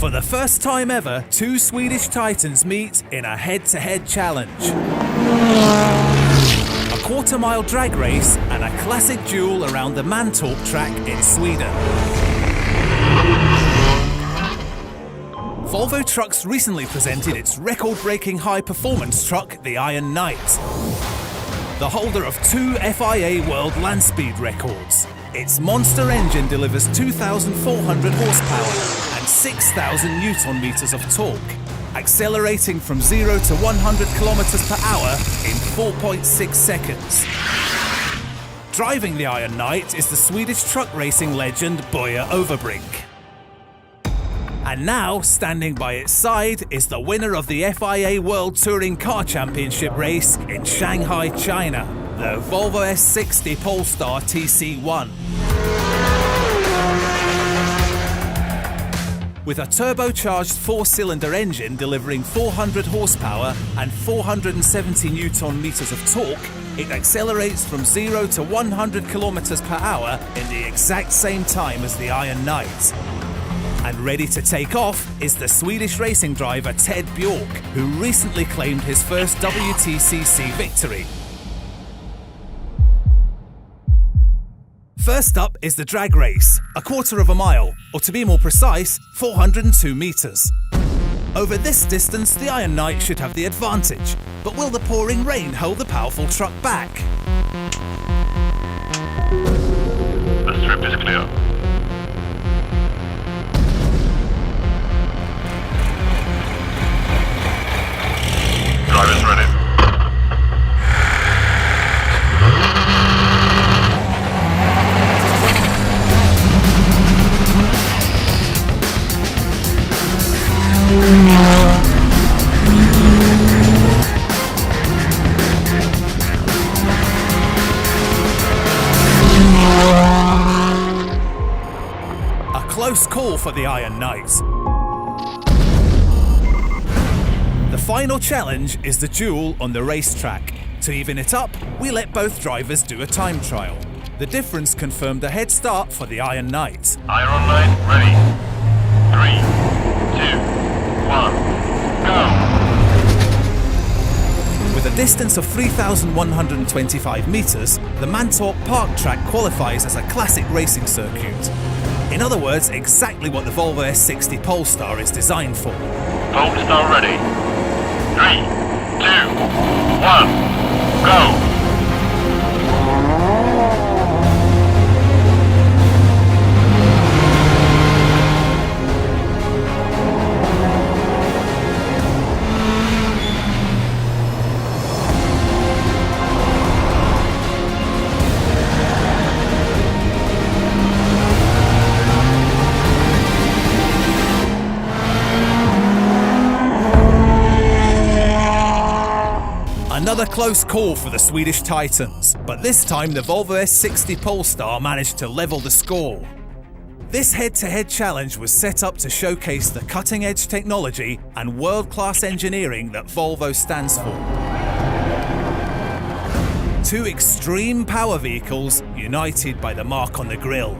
For the first time ever, two Swedish titans meet in a head-to-head challenge. A quarter-mile drag race and a classic duel around the Mantorp track in Sweden. Volvo Trucks recently presented its record-breaking high-performance truck, the Iron Knight. The holder of 2 FIA World Land Speed records. Its monster engine delivers 2,400 horsepower and 6,000 Newton meters of torque, accelerating from 0 to 100 kilometers per hour in 4.6 seconds. Driving the Iron Knight is the Swedish truck racing legend Börje Överbrink. And now, standing by its side, is the winner of the FIA World Touring Car Championship race in Shanghai, China, the Volvo S60 Polestar TC1. With a turbocharged 4-cylinder engine delivering 400 horsepower and 470 Newton meters of torque, it accelerates from 0 to 100 kilometers per hour in the exact same time as the Iron Knight. And ready to take off is the Swedish racing driver Ted Bjork, who recently claimed his first WTCC victory. First up is the drag race, a quarter of a mile, or to be more precise, 402 meters. Over this distance, the Iron Knight should have the advantage, but will the pouring rain hold the powerful truck back? The strip is clear. Drivers ready. A close call for the Iron Knight. The final challenge is the duel on the racetrack. To even it up, we let both drivers do a time trial. The difference confirmed a head start for the Iron Knight. Iron Knight ready. 3, 2, 1, go! With a distance of 3,125 meters, the Mantorp Park track qualifies as a classic racing circuit. In other words, exactly what the Volvo S60 Polestar is designed for. Polestar ready. 3, 2, 1, go! Another close call for the Swedish Titans, but this time the Volvo S60 Polestar managed to level the score. This head-to-head challenge was set up to showcase the cutting-edge technology and world-class engineering that Volvo stands for. Two extreme power vehicles united by the mark on the grille.